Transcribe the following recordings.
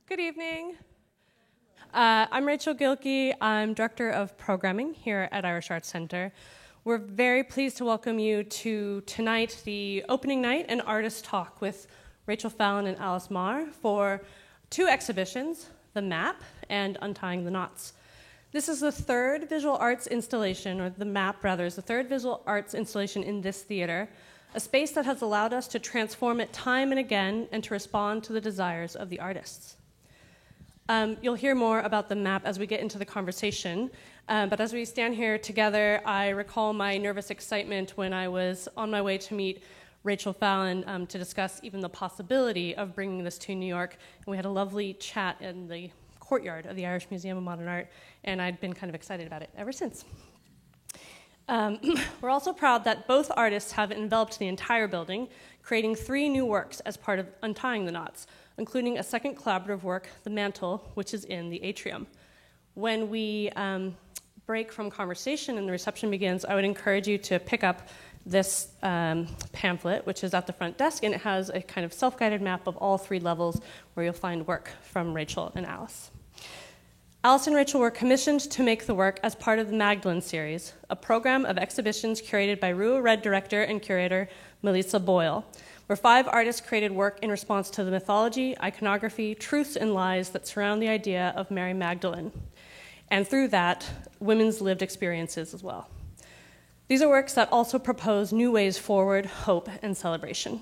Good evening. I'm Rachel Gilkey. I'm Director of Programming here at Irish Arts Centre. We're very pleased to welcome you to tonight, the opening night and artist talk with Rachel Fallon and Alice Maher for two exhibitions, The Map and Untying the Knots. This is the third visual arts installation, or The Map rather, is the third visual arts installation in this theatre, a space that has allowed us to transform it time and again and to respond to the desires of the artists. You'll hear more about The Map as we get into the conversation, but as we stand here together, I recall my nervous excitement when I was on my way to meet Rachel Fallon to discuss even the possibility of bringing this to New York. And we had a lovely chat in the courtyard of the Irish Museum of Modern Art, and I'd been kind of excited about it ever since. We're also proud that both artists have enveloped the entire building, creating 3 new works as part of Untying the Knots, including a second collaborative work, The Mantle, which is in the atrium. When we break from conversation and the reception begins, I would encourage you to pick up this pamphlet, which is at the front desk, and it has a kind of self-guided map of all 3 levels where you'll find work from Rachel and Alice. Alice and Rachel were commissioned to make the work as part of the Magdalene series, a program of exhibitions curated by Rua Red director and curator Maolíosa Boyle, where 5 artists created work in response to the mythology, iconography, truths, and lies that surround the idea of Mary Magdalene, and through that, women's lived experiences as well. These are works that also propose new ways forward, hope, and celebration.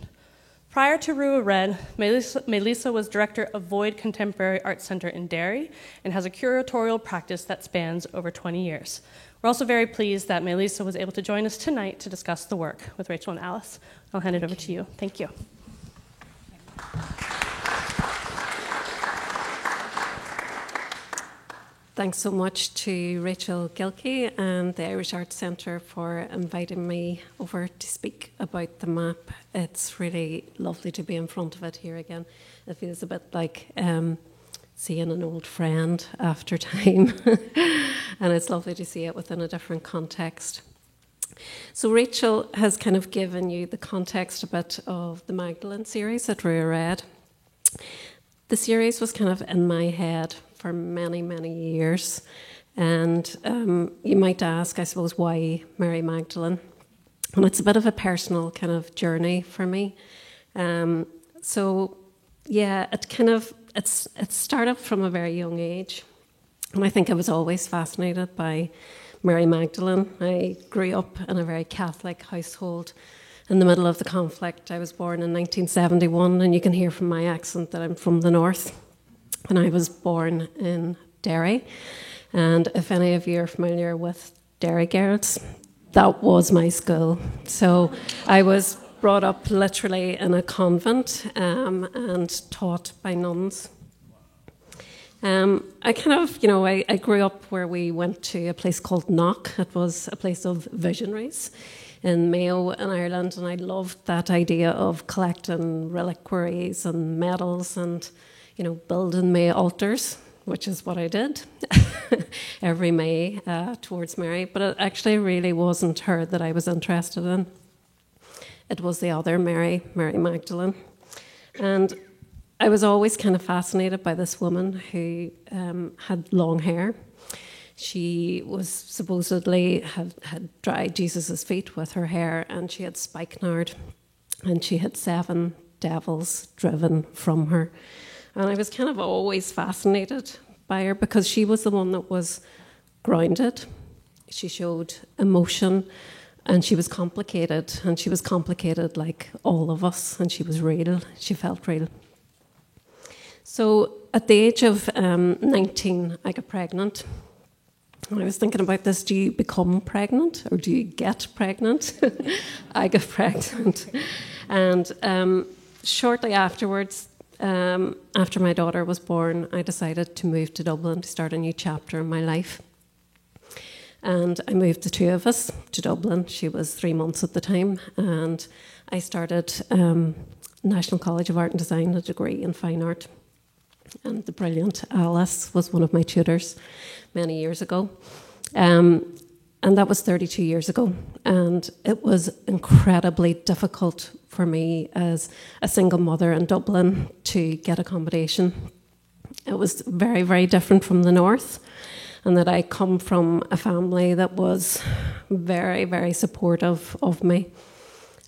Prior to Rua Red, Maolíosa was director of Void Contemporary Art Center in Derry and has a curatorial practice that spans over 20 years. We're also very pleased that Maolíosa was able to join us tonight to discuss the work with Rachel and Alice. I'll hand it over to you. Thank you. Thanks so much to Rachel Gilkey and the Irish Arts Centre for inviting me over to speak about the map. It's really lovely to be in front of it here again. It feels a bit like seeing an old friend after time, and it's lovely to see it within a different context. So Rachel has kind of given you the context a bit of the Magdalene series that Rua read. The series was kind of in my head for many, many years. And you might ask, I suppose, why Mary Magdalene? And it's a bit of a personal kind of journey for me. So, yeah, it started from a very young age. And I think I was always fascinated by Mary Magdalene. I grew up in a very Catholic household in the middle of the conflict. I was born in 1971, and you can hear from my accent that I'm from the north. And I was born in Derry. And if any of you are familiar with Derry Girls, that was my school. So I was brought up literally in a convent and taught by nuns. I kind of, I grew up where we went to a place called Knock. It was a place of visionaries in Mayo in Ireland, and I loved that idea of collecting reliquaries and medals and building May altars, which is what I did every May towards Mary. But it actually really wasn't her that I was interested in. It was the other Mary Magdalene. And I was always kind of fascinated by this woman who had long hair. She was supposedly had dried Jesus' feet with her hair, and she had spikenard, and she had 7 devils driven from her. And I was kind of always fascinated by her because she was the one that was grounded. She showed emotion, and she was complicated. And she was complicated like all of us, and she was real. She felt real. So at the age of 19, I got pregnant. And I was thinking about this, do you become pregnant or do you get pregnant? I got pregnant. And shortly afterwards, after my daughter was born, I decided to move to Dublin to start a new chapter in my life. And I moved the 2 of us to Dublin. She was 3 months at the time. And I started National College of Art and Design, a degree in fine art. And the brilliant Alice was one of my tutors many years ago. And that was 32 years ago. And it was incredibly difficult for me as a single mother in Dublin to get accommodation. it was very, very different from the north, and that I come from a family that was very, very supportive of me.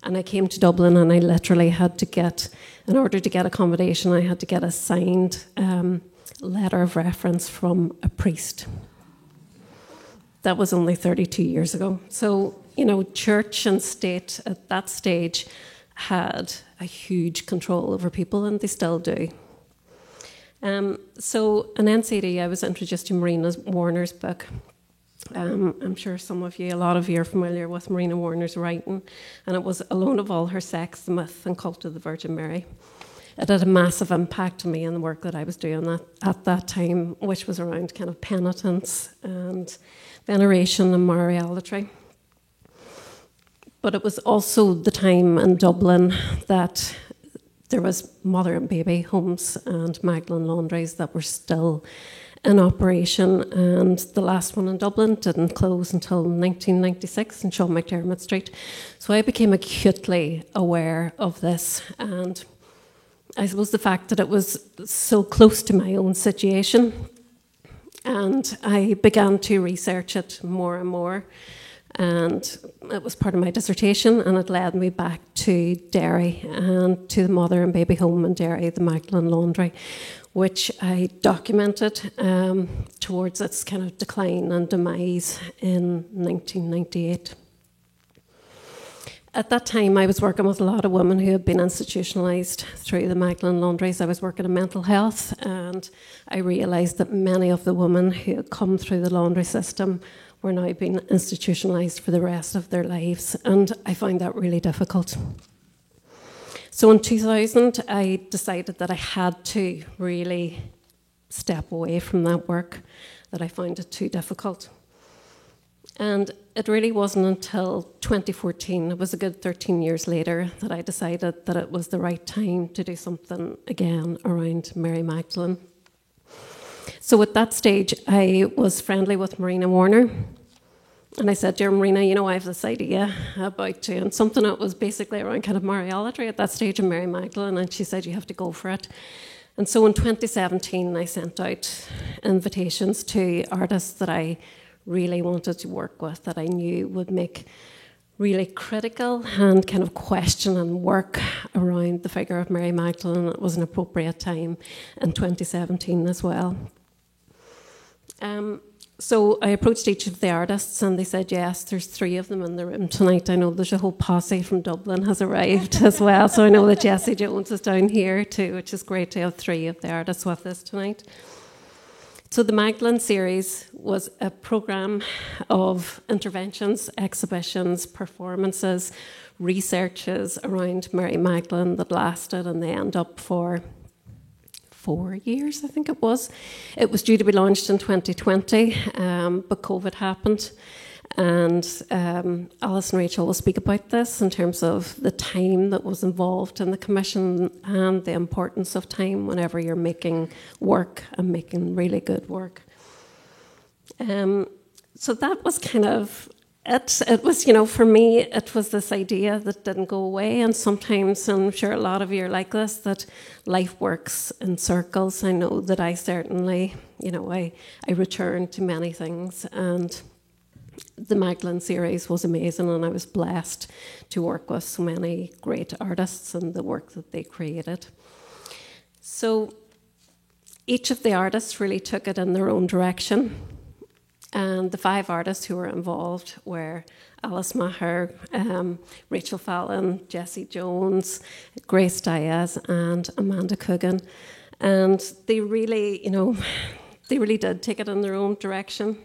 And I came to Dublin, and I literally had to get, in order to get accommodation, I had to get a signed letter of reference from a priest. That was only 32 years ago. So, you know, church and state at that stage had a huge control over people, and they still do. So in NCD, I was introduced to Marina Warner's book. I'm sure some of you, a lot of you are familiar with Marina Warner's writing, and it was Alone of All Her Sex, the Myth and Cult of the Virgin Mary. It had a massive impact on me in the work that I was doing at that time, which was around kind of penitence and veneration and Mariolatry. But it was also the time in Dublin that there was mother and baby homes and Magdalene laundries that were still in operation, and the last one in Dublin didn't close until 1996 in Sean McDermott Street. So I became acutely aware of this, and I suppose the fact that it was so close to my own situation, and I began to research it more and more, and it was part of my dissertation, and it led me back to Derry and to the mother and baby home in Derry, the Magdalene laundry, which I documented towards its kind of decline and demise in 1998. At that time, I was working with a lot of women who had been institutionalised through the Magdalene laundries. I was working in mental health, and I realised that many of the women who had come through the laundry system were now being institutionalised for the rest of their lives, and I found that really difficult. So in 2000, I decided that I had to really step away from that work, that I found it too difficult. And it really wasn't until 2014, it was a good 13 years later, that I decided that it was the right time to do something again around Mary Magdalene. So at that stage, I was friendly with Marina Warner. And I said, dear Marina, you know, I have this idea about doing something that was basically around kind of Mariolatry at that stage in Mary Magdalene. And she said, you have to go for it. And so in 2017, I sent out invitations to artists that I really wanted to work with, that I knew would make really critical and kind of questioning work around the figure of Mary Magdalene. It was an appropriate time in 2017 as well. So I approached each of the artists, and they said yes. There's 3 of them in the room tonight. I know there's a whole posse from Dublin has arrived as well. So I know that Jessie Jones is down here too, which is great to have 3 of the artists with us tonight. So the Magdalene series was a programme of interventions, exhibitions, performances, researches around Mary Magdalene that lasted, and they end up for 4 years, I think it was. It was due to be launched in 2020, but COVID happened. And Alice and Rachel will speak about this in terms of the time that was involved in the commission and the importance of time whenever you're making work and making really good work. So that was kind of it. It was, you know, for me, it was this idea that didn't go away. And sometimes, and I'm sure a lot of you are like this, that life works in circles. I know that I certainly, you know, I returned to many things, and the Magdalene series was amazing, and I was blessed to work with so many great artists and the work that they created. So each of the artists really took it in their own direction, and the 5 artists who were involved were Alice Maher, Rachel Fallon, Jessie Jones, Grace Diaz, and Amanda Coogan. And they really, you know, they really did take it in their own direction.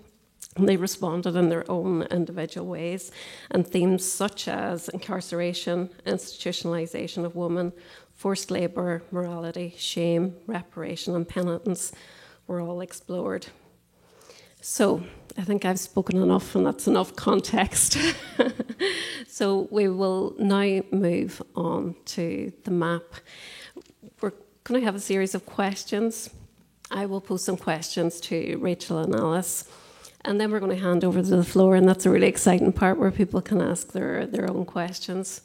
And they responded in their own individual ways. And themes such as incarceration, institutionalisation of women, forced labour, morality, shame, reparation and penitence were all explored. So I think I've spoken enough, and that's enough context. So we will now move on to the map. We're going to have a series of questions. I will pose some questions to Rachel and Alice, and then we're going to hand over to the floor, and that's a really exciting part where people can ask their own questions.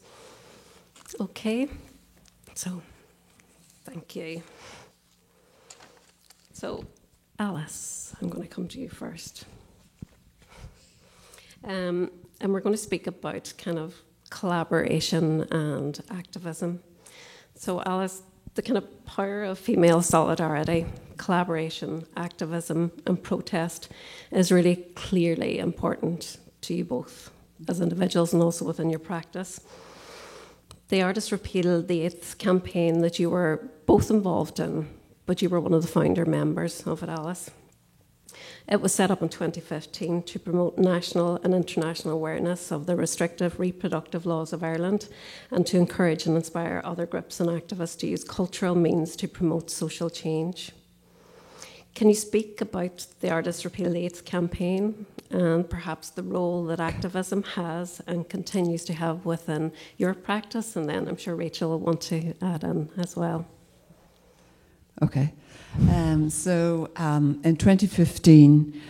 Okay, so thank you. So, Alice, I'm going to come to you first. And we're going to speak about kind of collaboration and activism. So, Alice, the kind of power of female solidarity, collaboration, activism, and protest is really clearly important to you both as individuals and also within your practice. The Artists Repeal the 8th campaign that you were both involved in, but you were one of the founder members of it, Alice. It was set up in 2015 to promote national and international awareness of the restrictive reproductive laws of Ireland and to encourage and inspire other groups and activists to use cultural means to promote social change. Can you speak about the Artists Repeal the 8th campaign and perhaps the role that activism has and continues to have within your practice? And then I'm sure Rachel will want to add in as well. Okay. In 2015,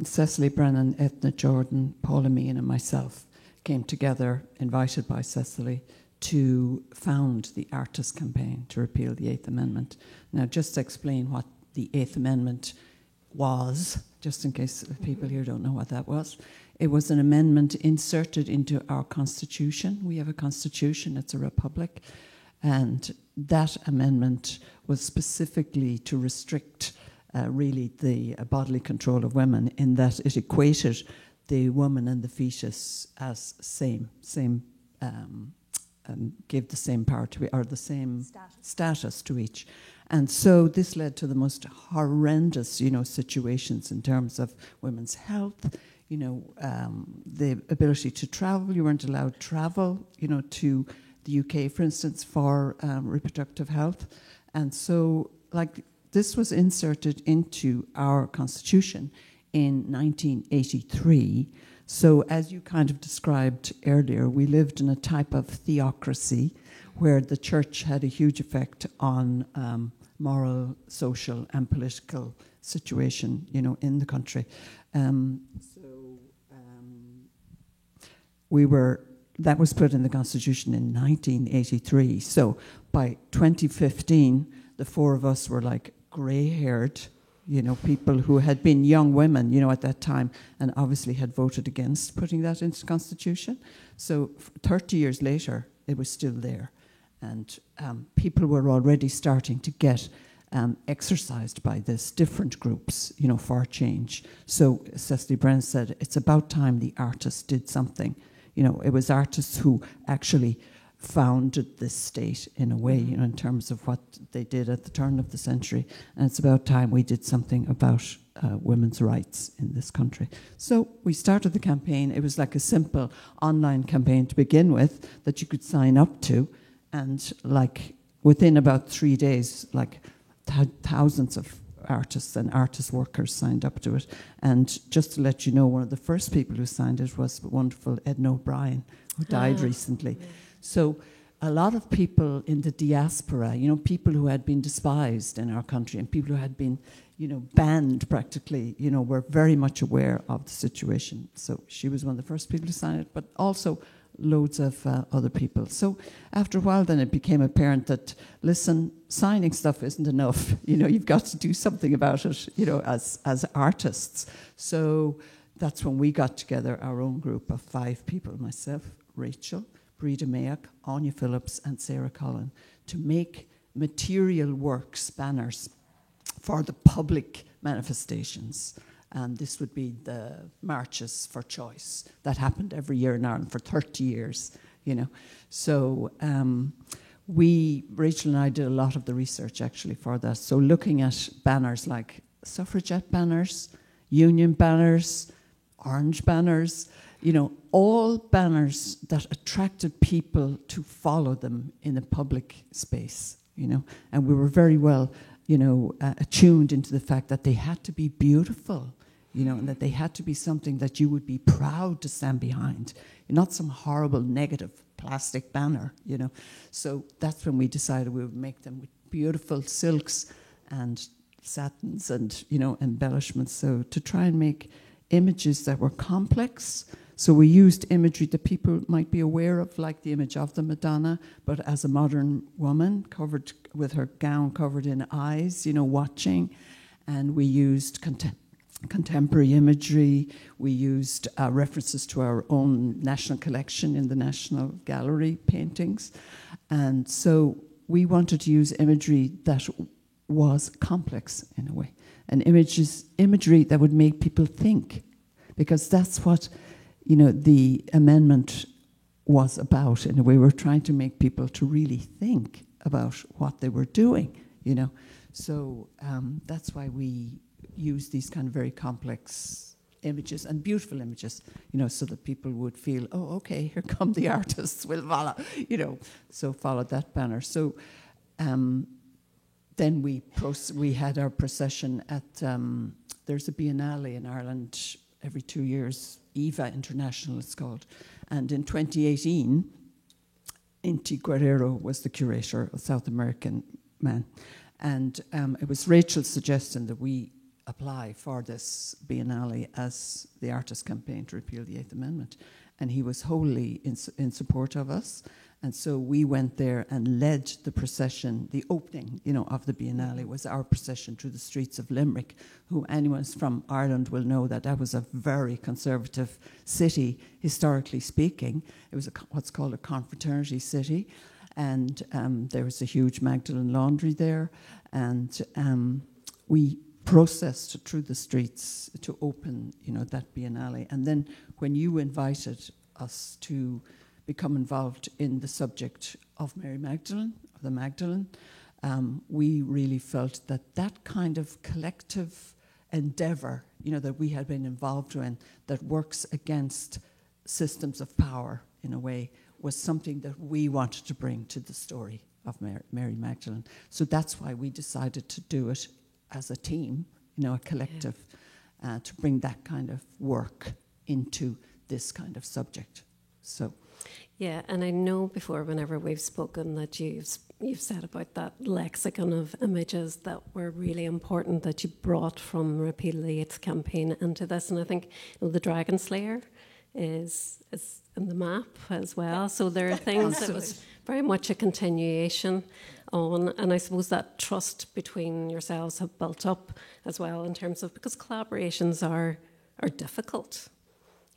Cecily Brennan, Ethna Jordan, Paula Meehan and myself came together, invited by Cecily, to found the Artists Campaign to repeal the 8th Amendment. Now, just to explain what the 8th Amendment was, just in case people here don't know what that was, it was an amendment inserted into our Constitution. We have a Constitution, it's a republic, and that amendment was specifically to restrict really the bodily control of women, in that it equated the woman and the fetus as gave the same power to, or the same status to each. And so this led to the most horrendous, situations in terms of women's health, the ability to travel. You weren't allowed travel, to the UK, for instance, for reproductive health. And so, this was inserted into our Constitution in 1983. So, as you kind of described earlier, we lived in a type of theocracy where the church had a huge effect on moral, social, and political situation, in the country. That was put in the Constitution in 1983. So by 2015, the four of us were like grey-haired, people who had been young women, at that time, and obviously had voted against putting that into the Constitution. So 30 years later, it was still there. And people were already starting to get exercised by this, different groups, for change. So Cecily Brennan said, it's about time the artists did something. It was artists who actually founded this state in a way, in terms of what they did at the turn of the century. And it's about time we did something about women's rights in this country. So we started the campaign. It was like a simple online campaign to begin with that you could sign up to. And within about 3 days, thousands of artists and artist workers signed up to it. And just to let you know, one of the first people who signed it was the wonderful Edna O'Brien, who died recently. Yeah. So a lot of people in the diaspora, people who had been despised in our country and people who had been, banned practically, were very much aware of the situation. So she was one of the first people to sign it, but also loads of other people. So after a while then it became apparent that, listen, signing stuff isn't enough. You've got to do something about it, as artists. So that's when we got together our own group of 5 people, myself, Rachel, Breda Mayock, Anya Phillips and Sarah Collin, to make material works, banners, for the public manifestations. And this would be the marches for choice that happened every year in Ireland for 30 years, So Rachel and I did a lot of the research actually for that. So looking at banners like suffragette banners, union banners, orange banners, all banners that attracted people to follow them in the public space, And we were very well, attuned into the fact that they had to be beautiful, and that they had to be something that you would be proud to stand behind, not some horrible negative plastic banner, So that's when we decided we would make them with beautiful silks and satins and, embellishments. So to try and make images that were complex, So we used imagery that people might be aware of, like the image of the Madonna, but as a modern woman, covered with her gown covered in eyes, watching. And we used contemporary imagery. We used references to our own national collection in the National Gallery paintings. And so we wanted to use imagery that was complex in a way, and imagery that would make people think, because that's what the amendment was about. In a way, we're trying to make people to really think about what they were doing. So that's why we use these kind of very complex images and beautiful images, so that people would feel, oh, okay, here come the artists, we'll follow, so follow that banner. So then we had our procession at, there's a biennale in Ireland every 2 years, EVA International it's called, and in 2018, Inti Guerrero was the curator, a South American man, and it was Rachel's suggestion that we apply for this biennale as the artist campaign to repeal the Eighth Amendment, and he was wholly in support of us. And so we went there and led the procession. The opening, of the biennale was our procession through the streets of Limerick. Who anyone from Ireland will know that was a very conservative city, historically speaking. It was what's called a confraternity city, and there was a huge Magdalene laundry there, and we processed through the streets to open, that biennale. And then when you invited us to become involved in the subject of Mary Magdalene, or the Magdalene, we really felt that kind of collective endeavour, that we had been involved in, that works against systems of power in a way, was something that we wanted to bring to the story of Mary Magdalene. So that's why we decided to do it as a team, a collective, to bring that kind of work into this kind of subject. So. Yeah, and I know before, whenever we've spoken, that you've said about that lexicon of images that were really important that you brought from Repeal the Eighth campaign into this. And I think the Dragon Slayer is in the map as well. So there are things that was very much a continuation on, and I suppose that trust between yourselves have built up as well, in terms of, because collaborations are difficult,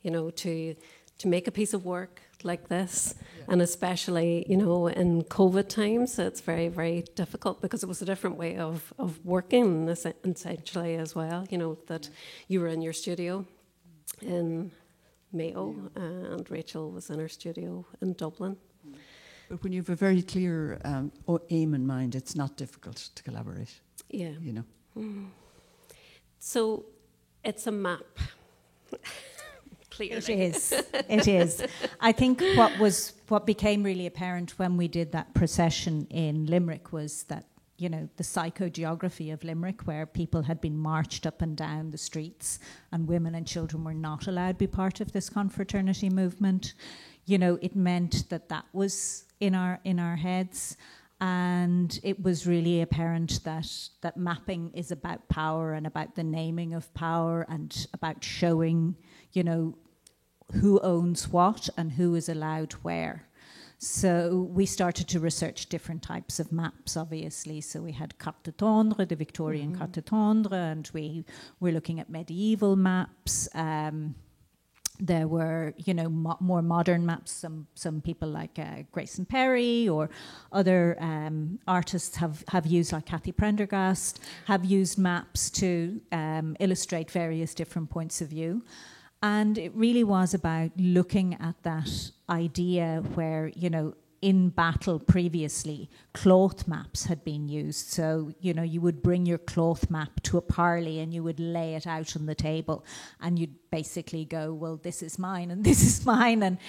to make a piece of work like this, and especially in COVID times, it's very, very difficult, because it was a different way of working essentially as well. That you were in your studio in Mayo, and Rachel was in her studio in Dublin. But when you have a very clear aim in mind, it's not difficult to collaborate. Yeah. So it's a map. Clearly. It is. I think what became really apparent when we did that procession in Limerick was that, the psychogeography of Limerick, where people had been marched up and down the streets and women and children were not allowed to be part of this confraternity movement. It meant that was in our heads, and it was really apparent that mapping is about power and about the naming of power and about showing, who owns what and who is allowed where. So we started to research different types of maps, obviously. So we had carte de tendre, the Victorian carte de tendre, and we were looking at medieval maps. There were, more modern maps. Some people like Grayson Perry or other artists have used, like Cathy Prendergast, have used maps to illustrate various different points of view. And it really was about looking at that idea where, in battle previously, cloth maps had been used. So, you would bring your cloth map to a parley and you would lay it out on the table and you'd basically go, well, this is mine and this is mine. And,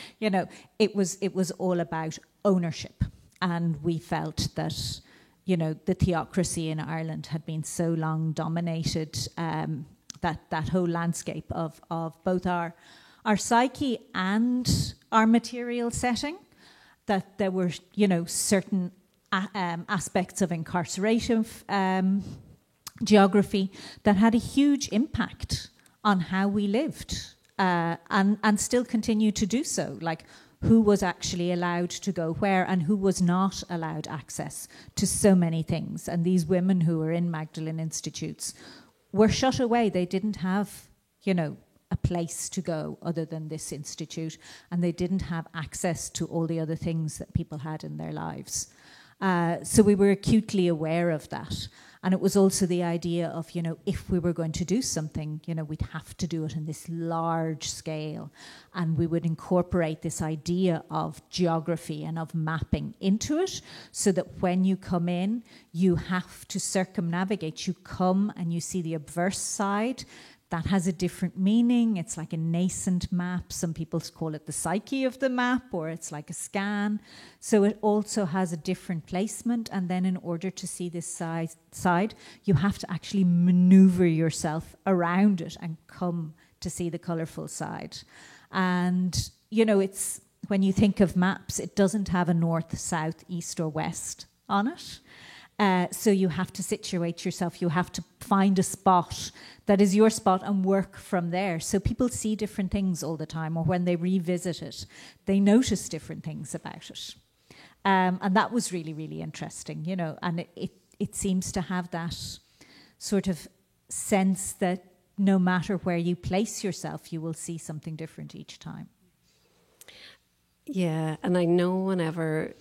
it was all about ownership. And we felt that, the theocracy in Ireland had been so long dominated, that whole landscape of both our psyche and our material setting, that there were, certain aspects of incarceration geography that had a huge impact on how we lived and still continue to do so. Like, who was actually allowed to go where and who was not allowed access to so many things. And these women who were in Magdalene institutes were shut away. They didn't have, a place to go other than this institute, and they didn't have access to all the other things that people had in their lives. So we were acutely aware of that. And it was also the idea of, if we were going to do something, we'd have to do it in this large scale. And we would incorporate this idea of geography and of mapping into it, so that when you come in, you have to circumnavigate. You come and you see the obverse side. That has a different meaning. It's like a nascent map. Some people call it the psyche of the map, or it's like a scan. So it also has a different placement. And then in order to see this side, you have to actually maneuver yourself around it and come to see the colourful side. And, it's when you think of maps, it doesn't have a north, south, east or west on it. So you have to situate yourself. You have to find a spot that is your spot and work from there. So people see different things all the time, or when they revisit it, they notice different things about it. And that was really, really interesting, and it seems to have that sort of sense that no matter where you place yourself, you will see something different each time. Yeah, and I know whenever,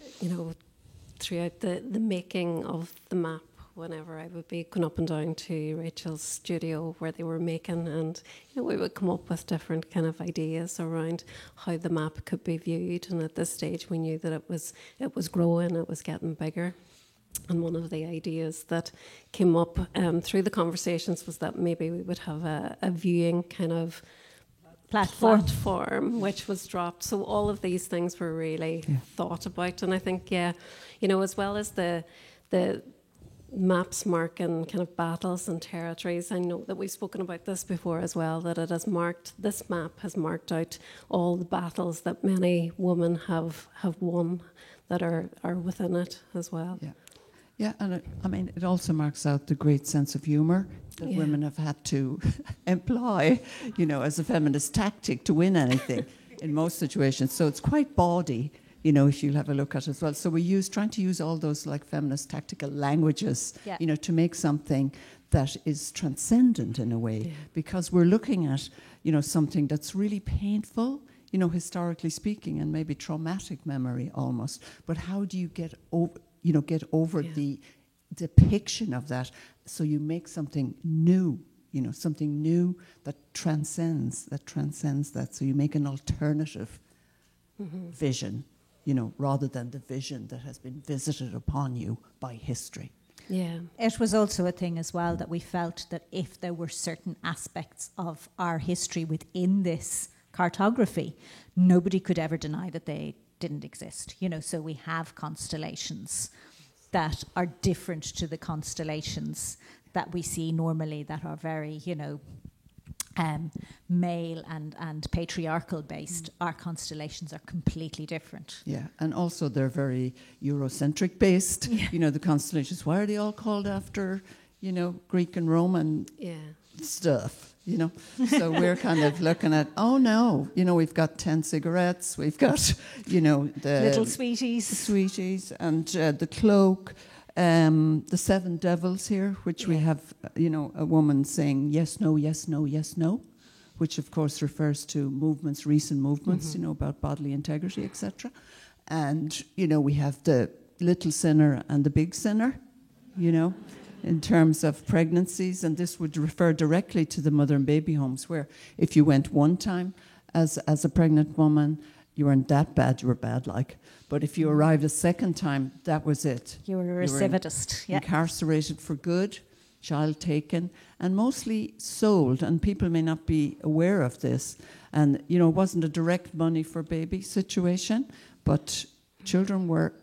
throughout the making of the map, whenever I would be going up and down to Rachel's studio where they were making, and we would come up with different kind of ideas around how the map could be viewed. And at this stage, we knew that it was growing, it was getting bigger. And one of the ideas that came up through the conversations was that maybe we would have a viewing kind of platform which was dropped. So all of these things were really thought about. And I think, as well as the maps marking kind of battles and territories, I know that we've spoken about this before as well, that this map has marked out all the battles that many women have won that are within it as well. Yeah, and it also marks out the great sense of humour that women have had to employ, as a feminist tactic to win anything in most situations. So it's quite bawdy, if you'll have a look at it as well. So trying to use all those like feminist tactical languages, to make something that is transcendent in a way, because we're looking at, something that's really painful, historically speaking, and maybe traumatic memory almost. But how do you get over the depiction of that, so you make something new, something new that transcends that. So you make an alternative vision, rather than the vision that has been visited upon you by history. Yeah. It was also a thing as well that we felt that if there were certain aspects of our history within this cartography, nobody could ever deny that they didn't exist. So we have constellations that are different to the constellations that we see normally, that are very, male and patriarchal based. Our constellations are completely different. Yeah, and also they're very Eurocentric based. The constellations, why are they all called after, Greek and Roman stuff? So we're kind of looking at, oh no, we've got 10 cigarettes, we've got, the little sweeties, and the cloak, the 7 devils here, which we have, a woman saying yes, no, yes, no, yes, no, which of course refers to recent movements, about bodily integrity, etc. And, we have the little sinner and the big sinner, in terms of pregnancies, and this would refer directly to the mother and baby homes, where if you went one time as a pregnant woman, you weren't that bad, you were bad like. But if you arrived a second time, that was it. You were a recidivist. Incarcerated for good, child taken, and mostly sold, and people may not be aware of this. And, it wasn't a direct money for baby situation, but children were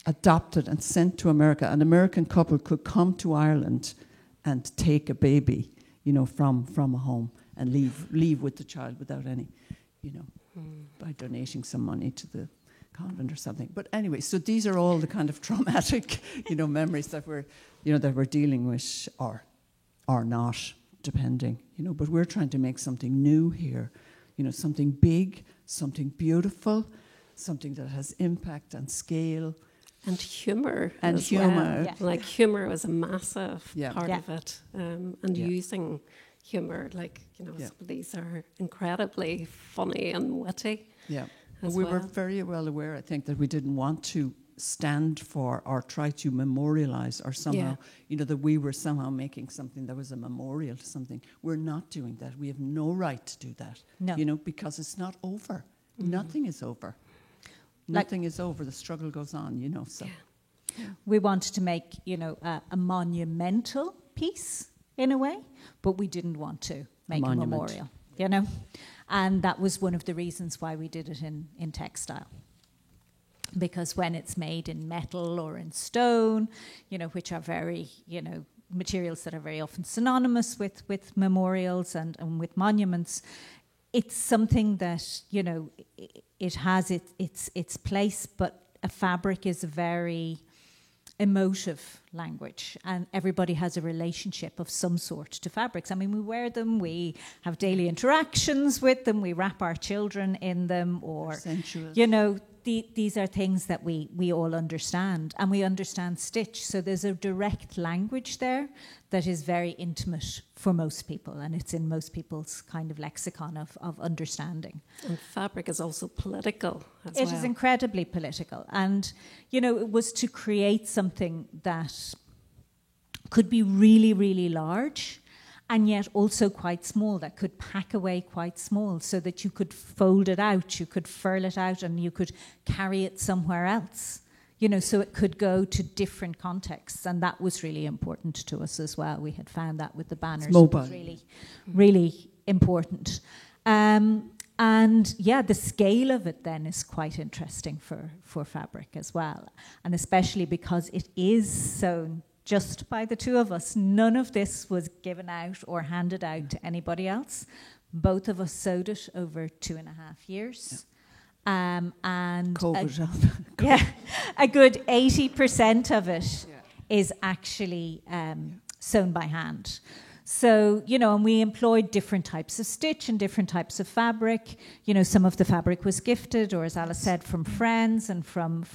adopted and sent to America. An American couple could come to Ireland and take a baby, from a home and leave with the child without any, by donating some money to the convent or something. But anyway, so these are all the kind of traumatic, memories that we're dealing with, or not, depending, But we're trying to make something new here, something big, something beautiful, something that has impact and scale. And humour. And as humour. Well. Yeah. Like humour was a massive part Yeah. of it. And using humour, some of these are incredibly funny and witty. Yeah. We were very well aware, I think, that we didn't want to stand for or try to memorialize or somehow, that we were somehow making something that was a memorial to something. We're not doing that. We have no right to do that. No. Because it's not over. Nothing is over. Nothing is over. The struggle goes on, so. Yeah. We wanted to make, a monumental piece in a way, but we didn't want to make a memorial, And that was one of the reasons why we did it in textile. Because when it's made in metal or in stone, which are very, materials that are very often synonymous with memorials and with monuments, it's something that, it has its place, but a fabric is a very emotive language, and everybody has a relationship of some sort to fabrics. I mean, we wear them, we have daily interactions with them, we wrap our children in them, or, these are things that we all understand, and we understand stitch. So there's a direct language there that is very intimate for most people, and it's in most people's kind of lexicon of understanding. And fabric is also political as It well. is incredibly political. And, it was to create something that could be really, really large, and yet also quite small, that could pack away quite small, so that you could fold it out, you could furl it out, and you could carry it somewhere else. So it could go to different contexts, and that was really important to us as well. We had found that with the banners. It's mobile. It was really, really important. The scale of it then is quite interesting for fabric as well, and especially because it is sewn just by the two of us. None of this was given out or handed out to anybody else. Both of us sewed it over 2.5 years. And COVID. A good 80% of it is actually sewn by hand. So, and we employed different types of stitch and different types of fabric. Some of the fabric was gifted, or as Alice said, from friends and from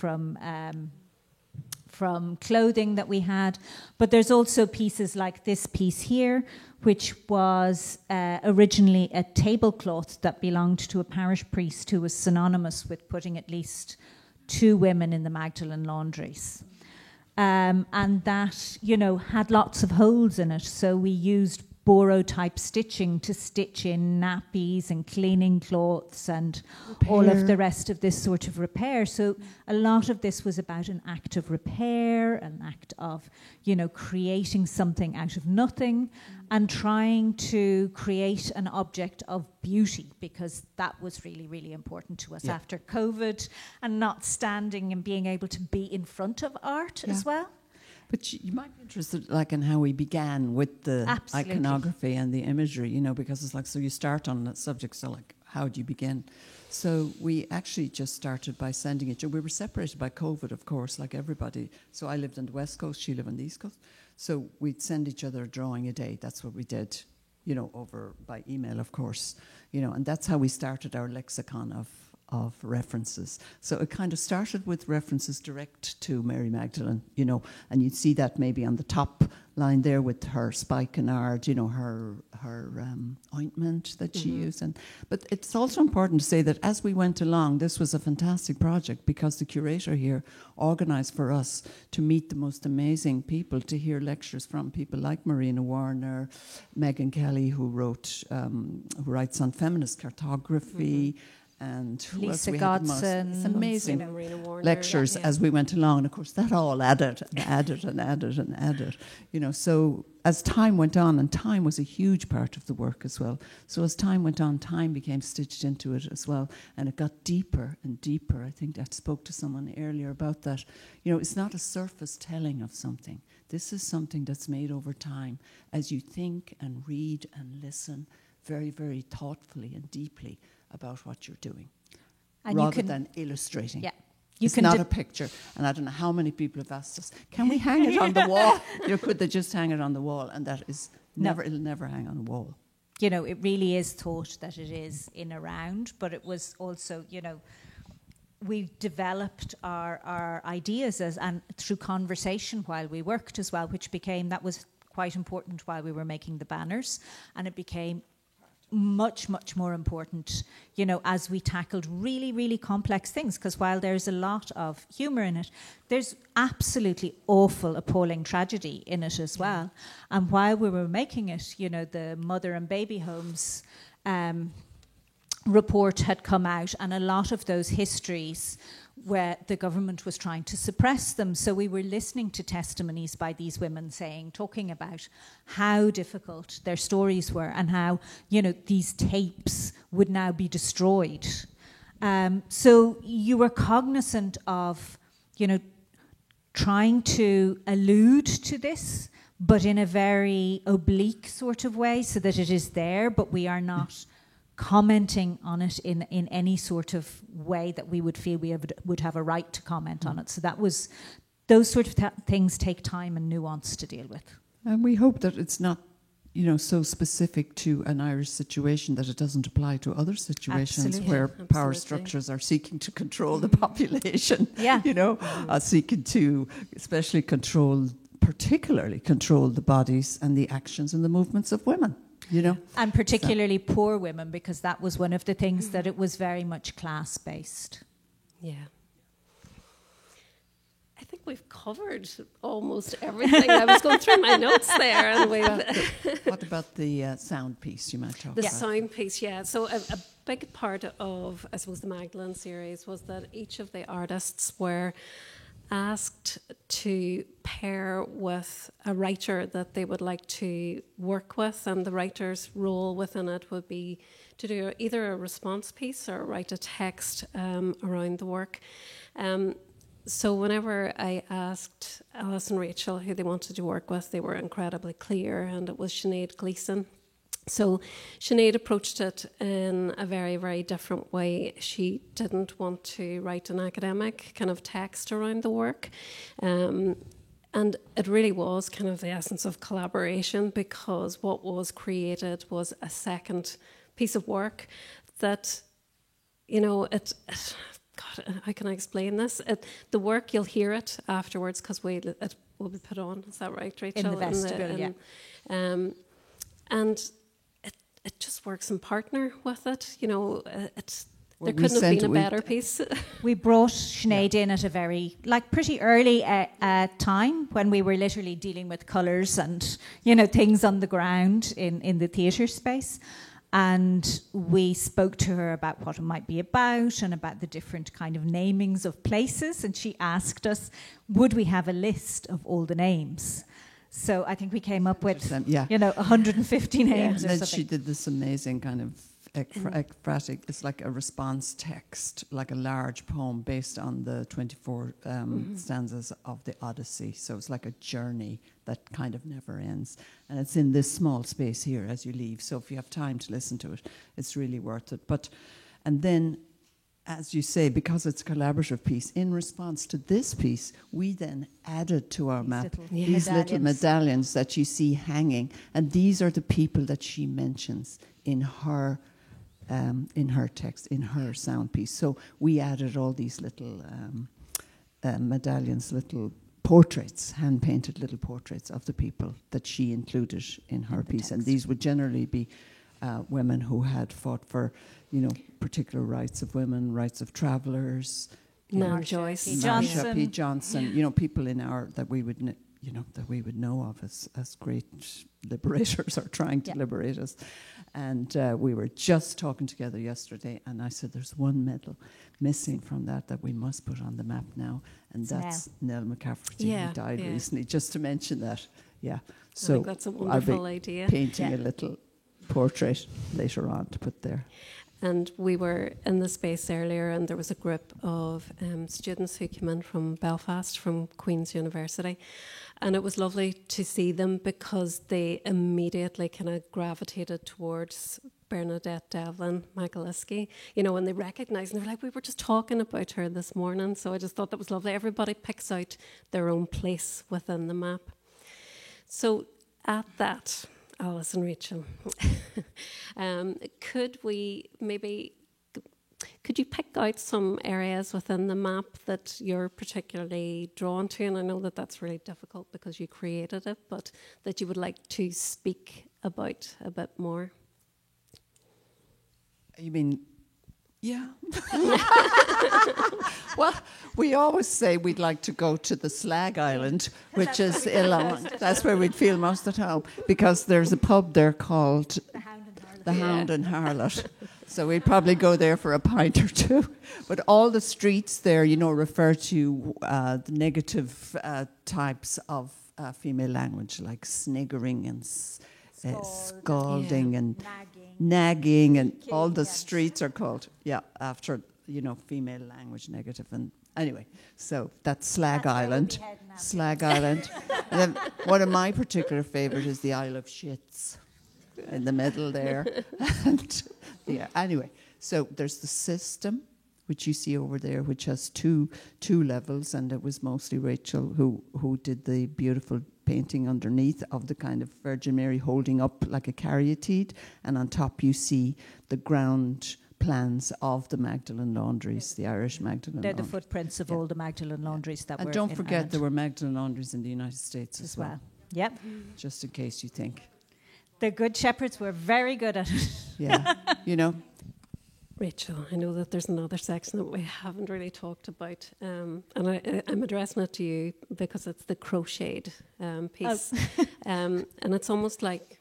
clothing that we had. But there's also pieces like this piece here, which was originally a tablecloth that belonged to a parish priest who was synonymous with putting at least 2 women in the Magdalene laundries. And that, had lots of holes in it. So we used Boro-type stitching to stitch in nappies and cleaning cloths and all of the rest of this sort of repair. So a lot of this was about an act of repair, an act of, creating something out of nothing and trying to create an object of beauty, because that was really, really important to us after COVID, and not standing and being able to be in front of art as well. But you might be interested, in how we began with the iconography and the imagery, because it's so you start on that subject, so how do you begin? So we actually just started by sending it. We were separated by COVID, of course, like everybody. So I lived on the West Coast, she lived on the East Coast. So we'd send each other a drawing a day. That's what we did, over by email, of course. And that's how we started our lexicon of references. So it kind of started with references direct to Mary Magdalene, and you'd see that maybe on the top line there with her spikenard, her ointment that she used. But it's also important to say that as we went along, this was a fantastic project, because the curator here organised for us to meet the most amazing people, to hear lectures from people like Marina Warner, Megan Kelly, who writes on feminist cartography, and Lisa Godson. It's amazing lectures as we went along. And of course, that all added. So as time went on, and time was a huge part of the work as well. So as time went on, time became stitched into it as well. And it got deeper and deeper. I think I spoke to someone earlier about that. It's not a surface telling of something. This is something that's made over time as you think and read and listen very, very thoughtfully and deeply about what you're doing, and rather than illustrating. Yeah. It's not a picture. And I don't know how many people have asked us, can we hang it on the wall? Could they just hang it on the wall? And that is never, it'll never hang on a wall. it really is thought that it is in around, but it was also, we developed our ideas and through conversation while we worked as well, that was quite important while we were making the banners, and it became much, much more important, as we tackled really, really complex things, because while there's a lot of humour in it, there's absolutely awful, appalling tragedy in it as well. And while we were making it, the mother and baby homes report had come out, and a lot of those histories where the government was trying to suppress them. So we were listening to testimonies by these women talking about how difficult their stories were and how, these tapes would now be destroyed. So you were cognizant of, trying to allude to this, but in a very oblique sort of way, so that it is there, but we are not commenting on it in any sort of way that we would feel we would have a right to comment on it. So those sort of things take time and nuance to deal with. And we hope that it's not, so specific to an Irish situation that it doesn't apply to other situations where power structures are seeking to control the population. Seeking to especially particularly control the bodies and the actions and the movements of women. And particularly poor women, because that was one of the things that it was very much class-based. Yeah. I think we've covered almost everything. I was going through my notes there. And what about the sound piece you might talk about? The sound piece, yeah. So a big part of, I suppose, the Magdalene series was that each of the artists were asked to pair with a writer that they would like to work with, and the writer's role within it would be to do either a response piece or write a text around the work. So whenever I asked Alice and Rachel who they wanted to work with, they were incredibly clear, and it was Sinead Gleeson. So Sinead approached it in a very, very different way. She didn't want to write an academic kind of text around the work. And it really was kind of the essence of collaboration, because what was created was a second piece of work that, God, how can I explain this? The work, you'll hear it afterwards, because it will be put on. Is that right, Rachel? In the vestibule, yeah. And it just works in partner with it. There couldn't have been a better piece. We brought Sinead in at a very, pretty early time, when we were literally dealing with colours and, things on the ground in the theatre space. And we spoke to her about what it might be about and about the different kind of namings of places. And she asked us, would we have a list of all the names? So I think we came up with, 150 names or then something. she did this amazing kind of ekphrastic, it's like a response text, like a large poem based on the 24 stanzas of the Odyssey. So it's like a journey that kind of never ends. And it's in this small space here as you leave. So if you have time to listen to it, it's really worth it. And then, as you say, because it's a collaborative piece, in response to this piece, we then added to our map these little medallions that you see hanging. And these are the people that she mentions in her text, in her sound piece. So we added all these little medallions, little portraits, hand-painted little portraits of the people that she included in her piece. And these would generally be women who had fought for, particular rights of women, rights of travellers. Joyce, Marsha P. Johnson, people in that we would know of as great liberators, or trying to liberate us. And we were just talking together yesterday, and I said, there's one medal missing from that we must put on the map now, and that's Nell McCafferty, who died recently, just to mention that. Yeah. So I think that's a wonderful idea. Painting a little portrait later on to put there. And we were in the space earlier, and there was a group of students who came in from Belfast, from Queen's University. And it was lovely to see them, because they immediately kind of gravitated towards Bernadette Devlin Magdalene, when they recognised, and they were like, we were just talking about her this morning. So I just thought that was lovely. Everybody picks out their own place within the map. So at that, Alice and Rachel. Could you pick out some areas within the map that you're particularly drawn to? And I know that that's really difficult because you created it, but that you would like to speak about a bit more. You mean, yeah. Well, we always say we'd like to go to the Slag Island, which is Ilan. That's where we'd feel most at home, because there's a pub there called The Hound and Harlot. So we'd probably go there for a pint or two. But all the streets there, refer to the negative types of female language, like sniggering and scalding and nagging, and all the streets are called, after, female language negative. And anyway, so that's Slag Island. Slag Island. And then one of my particular favourites is the Isle of Shits in the middle there. And anyway, so there's the system, which you see over there, which has two levels, and it was mostly Rachel who did the beautiful painting underneath of the kind of Virgin Mary holding up like a caryatide, and on top you see the ground plans of the Magdalene laundries, the Irish Magdalene They're laundries. The footprints of all the Magdalene laundries that were And don't in forget Ireland. there were Magdalene laundries in the United States as well. Yep. Just in case you think. The Good Shepherds were very good at it. Yeah, Rachel, I know that there's another section that we haven't really talked about, and I'm addressing it to you because it's the crocheted piece, and it's almost like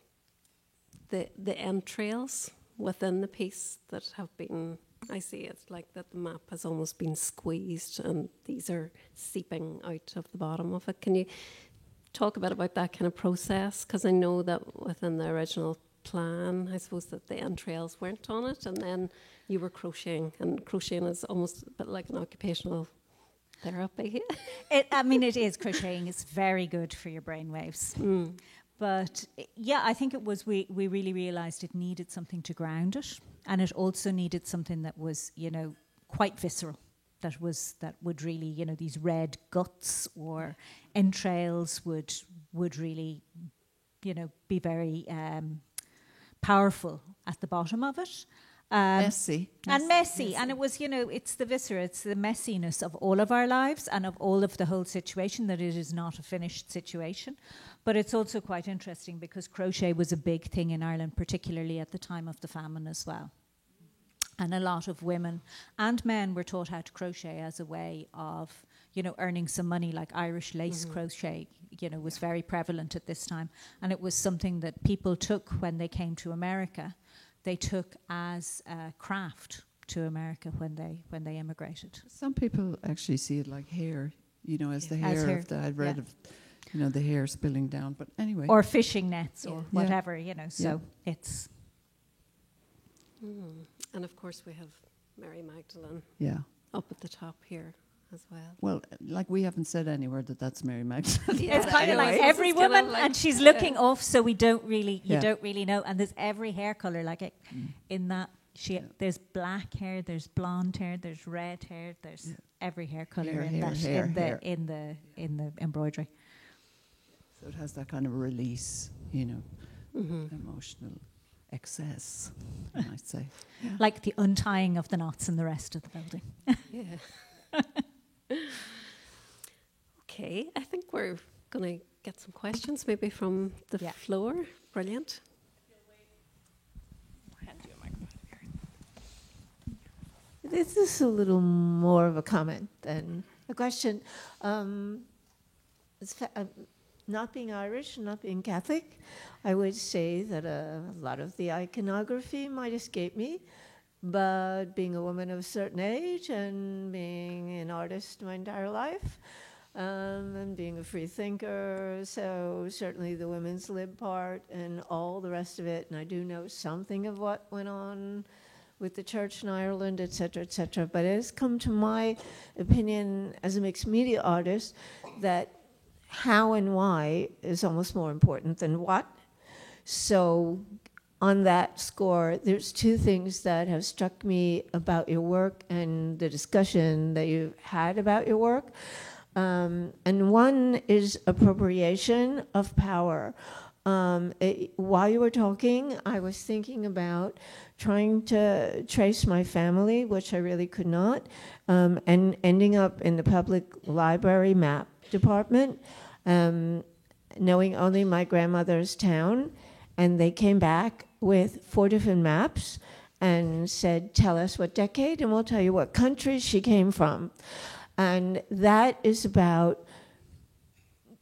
the entrails within the piece that have been. I see it's like that the map has almost been squeezed, and these are seeping out of the bottom of it. Can you talk a bit about that kind of process? Because I know that within the original plan, I suppose that the entrails weren't on it, and then you were crocheting, and crocheting is almost a bit like an occupational therapy. It is crocheting. It's very good for your brainwaves. But I think it was we really realised it needed something to ground it, and it also needed something that was quite visceral. That would really these red guts or entrails would really be very powerful at the bottom of it. Messy. And it was, it's the viscera, it's the messiness of all of our lives and of all of the whole situation, that it is not a finished situation. But it's also quite interesting because crochet was a big thing in Ireland, particularly at the time of the famine as well. And a lot of women and men were taught how to crochet as a way of, earning some money, like Irish lace crochet, was very prevalent at this time. And it was something that people took when they came to America. They took as a craft to America when they immigrated. Some people actually see it like hair, as the hair of the, I'd read of, the hair spilling down. But anyway. Or fishing nets or whatever, so it's... And of course we have Mary Magdalene up at the top here as well. Well, like we haven't said anywhere that's Mary Magdalene. It's kind of like every woman, and she's looking off, so we don't really, don't really know. And there's every hair color, like in that. There's black hair, there's blonde hair, there's red hair, there's every hair color in the embroidery. So it has that kind of release, emotional excess, I might say. Yeah. Like the untying of the knots in the rest of the building. Okay, I think we're going to get some questions maybe from the floor. Brilliant. This is a little more of a comment than a question. Not being Irish, not being Catholic, I would say that a lot of the iconography might escape me, but being a woman of a certain age and being an artist my entire life, and being a free thinker, so certainly the women's lib part and all the rest of it, and I do know something of what went on with the church in Ireland, et cetera, but it has come to my opinion as a mixed media artist that how and why is almost more important than what. So on that score, there's two things that have struck me about your work and the discussion that you've had about your work. And one is appropriation of power. While you were talking, I was thinking about trying to trace my family, which I really could not, and ending up in the public library map department, knowing only my grandmother's town. And they came back with 4 different maps and said, tell us what decade, and we'll tell you what country she came from. And that is about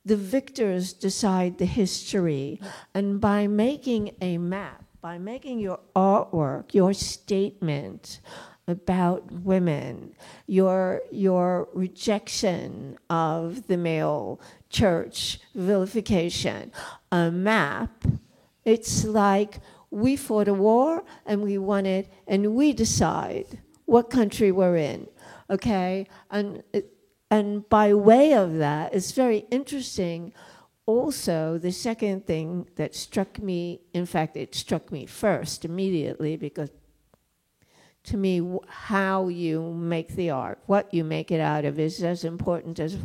the victors decide the history. And by making a map, by making your artwork, your statement about women, your rejection of the male church vilification, a map, it's like we fought a war and we won it, and we decide what country we're in, okay? And by way of that, it's very interesting. Also, the second thing that struck me, in fact, it struck me first immediately, because to me, how you make the art, what you make it out of, is as important as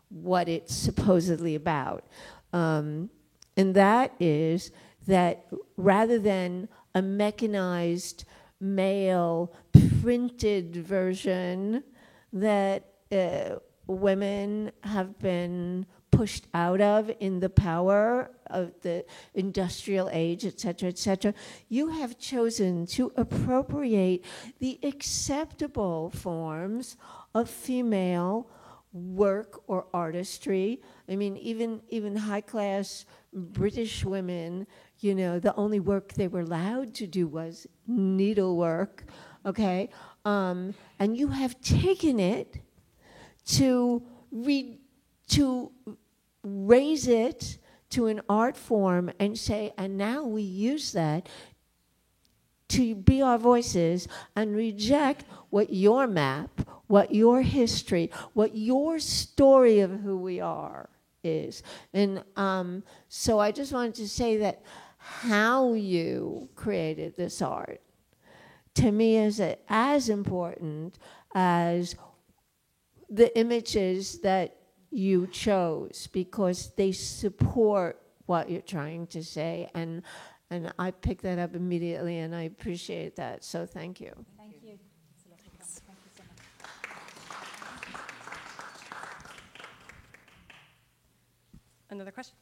what it's supposedly about. And that is that rather than a mechanized male printed version that women have been pushed out of in the power of the industrial age, et cetera, you have chosen to appropriate the acceptable forms of female work or artistry. I mean, even high-class British women, you know, the only work they were allowed to do was needlework, okay? And you have taken it to raise it to an art form and say, and now we use that to be our voices and reject what your map, what your history, what your story of who we are is. And so I just wanted to say that how you created this art, to me, is as important as the images that you chose, because they support what you're trying to say. And I picked that up immediately, and I appreciate that. So thank you. Thank you. Thank you so much. Another question?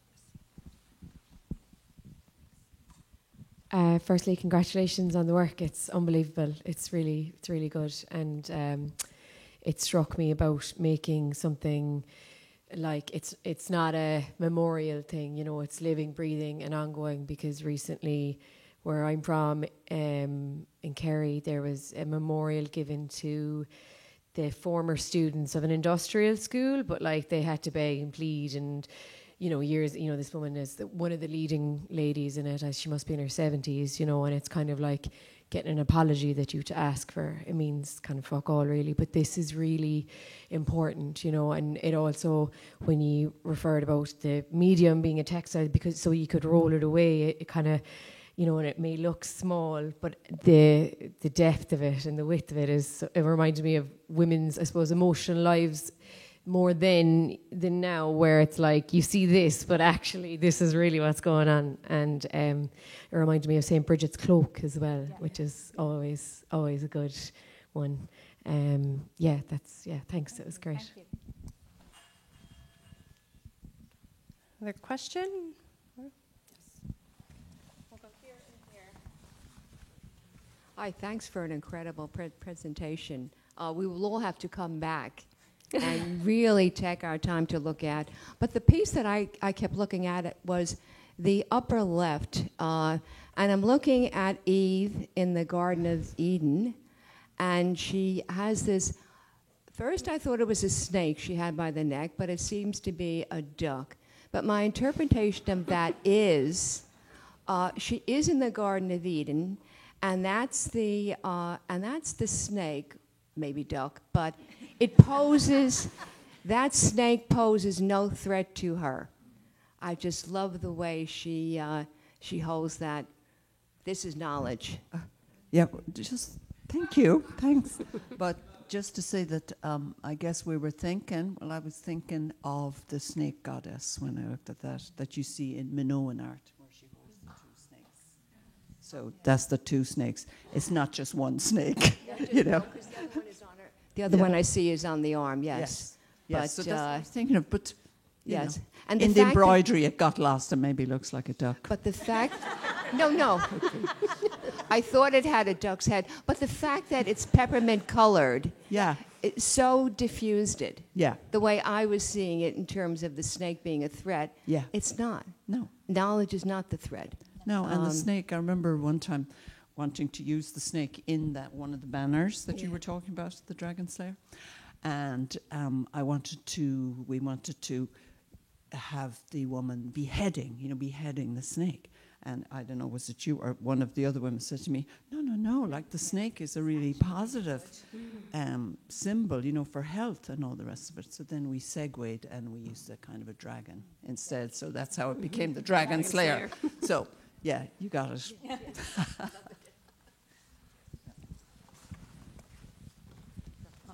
Firstly, congratulations on the work. It's unbelievable. It's really good. And it struck me about making something like it's not a memorial thing, you know, it's living, breathing and ongoing, because recently where I'm from in Kerry, there was a memorial given to the former students of an industrial school, but like they had to beg and plead, and you know, this woman is one of the leading ladies in it, as she must be in her 70s, you know, and it's kind of like getting an apology that you have to ask for. It means kind of fuck all, really. But this is really important, you know, and it also, when you referred about the medium being a textile, because so you could roll it away, it kind of, you know, and it may look small, but the depth of it and the width of it it reminded me of women's, I suppose, emotional lives more than now, where it's like you see this, but actually this is really what's going on. And it reminded me of St. Bridget's cloak as well, which is always a good one. Thanks, it was great. Another question? Hi, thanks for an incredible presentation. We will all have to come back and really take our time to look at. But the piece that I kept looking at it was the upper left. And I'm looking at Eve in the Garden of Eden. And she has this, first I thought it was a snake she had by the neck, but it seems to be a duck. But my interpretation of that is, she is in the Garden of Eden, and that's the snake, maybe duck, but it poses, that snake poses no threat to her. I just love the way she holds that. This is knowledge. Yeah, just thank you, thanks. But just to say that I guess we were thinking, well, I was thinking of the snake goddess when I looked at that you see in Minoan art, where she holds the two snakes. So that's the two snakes. It's not just one snake, you know. The other one I see is on the arm, yes. Yes, But, so that's what I was thinking of, but yes. know, And in the embroidery it got lost and maybe looks like a duck. But the fact, no. I thought it had a duck's head, but the fact that it's peppermint colored, it so diffused it. Yeah. The way I was seeing it in terms of the snake being a threat, it's not. No. Knowledge is not the threat. No, and the snake, I remember one time wanting to use the snake in that one of the banners that you were talking about, the Dragon Slayer. And we wanted to have the woman beheading the snake. And I don't know, was it you or one of the other women said to me, no, like the snake is a really positive symbol, for health and all the rest of it. So then we segued and we used a kind of a dragon instead. So that's how it became the Dragon Slayer. So, yeah, you got it. Yeah.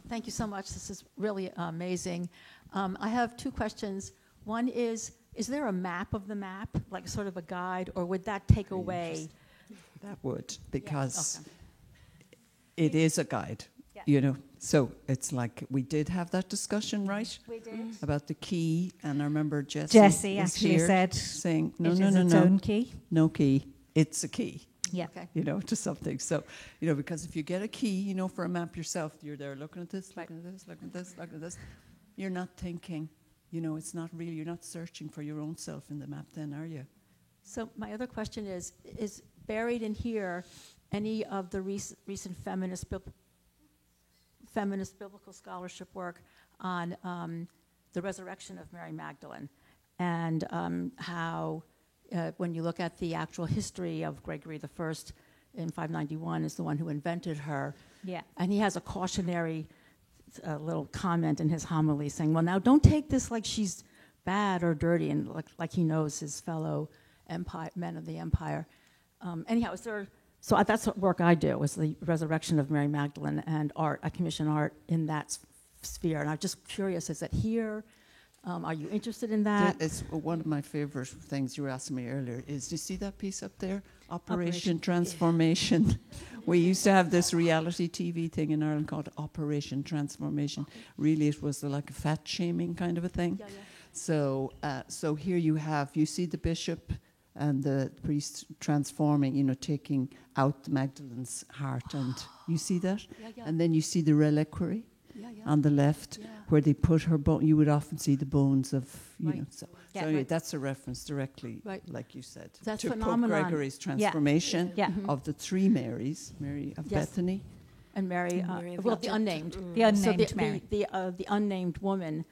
Thank you so much. This is really amazing. I have two questions. One is there a map of the map, like sort of a guide, or would that take away? That would, because it is a guide, So it's like we did have that discussion, right? We did. About the key, and I remember Jessie actually said, saying, no, its own key. No key, it's a key. Yeah. Okay. To something. So, because if you get a key, for a map yourself, you're there looking at this, looking at this, looking at this, looking at this. You're not thinking, it's not really, you're not searching for your own self in the map then, are you? So my other question is buried in here any of the recent feminist biblical scholarship work on the resurrection of Mary Magdalene and how when you look at the actual history of Gregory I in 591 is the one who invented her. Yeah. And he has a cautionary little comment in his homily saying, well, now don't take this like she's bad or dirty and like he knows his fellow men of the empire. Anyhow, so that's what work I do, is the resurrection of Mary Magdalene and art. I commission art in that sphere. And I'm just curious, is it here? Are you interested in that? It's one of my favorite things you were asking me earlier is, do you see that piece up there? Operation Transformation. We used to have this reality TV thing in Ireland called Operation Transformation. Really, it was like a fat shaming kind of a thing. Yeah. So here you see the bishop and the priest transforming, taking out Magdalene's heart, and you see that? Yeah. And then you see the reliquary on the left, where they put her bone. You would often see the bones of, So anyway, that's a reference directly, like you said, that's to Pope phenomenon. Gregory's transformation of the three Marys, Mary of Bethany. And Mary the unnamed. The unnamed so Mary. The unnamed woman,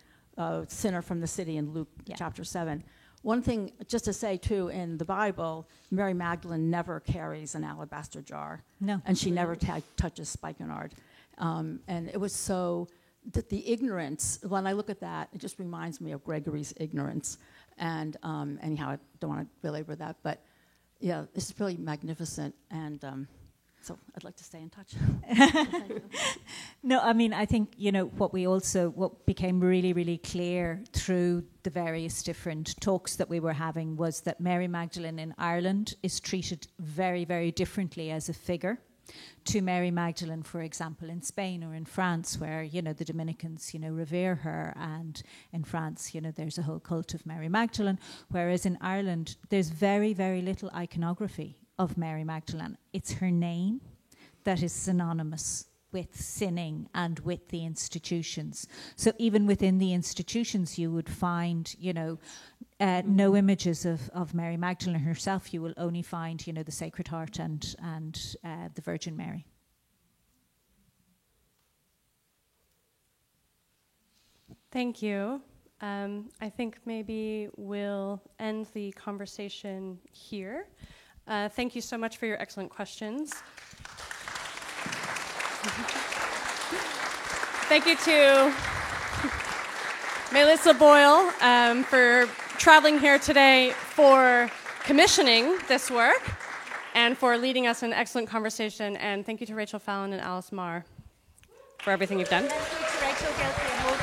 sinner from the city in Luke chapter 7. One thing, just to say, too, in the Bible, Mary Magdalene never carries an alabaster jar. No. And she never touches spikenard. And it was so that the ignorance, when I look at that, it just reminds me of Gregory's ignorance. And anyhow, I don't want to belabor that, but yeah, this is really magnificent. And so I'd like to stay in touch. No, I mean, I think, what became really, really clear through the various different talks that we were having was that Mary Magdalene in Ireland is treated very, very differently as a figure to Mary Magdalene, for example, in Spain or in France, where, the Dominicans, revere her. And in France, there's a whole cult of Mary Magdalene. Whereas in Ireland, there's very, very little iconography of Mary Magdalene. It's her name that is synonymous with sinning and with the institutions. So even within the institutions, you would find, no images of Mary Magdalene herself. You will only find, the Sacred Heart and the Virgin Mary. Thank you. I think maybe we'll end the conversation here. Thank you so much for your excellent questions. Thank you to Maolíosa Boyle for traveling here today, for commissioning this work, and for leading us in an excellent conversation. And thank you to Rachel Fallon and Alice Maher. for everything you've done. Thank you to Rachel Gilkey and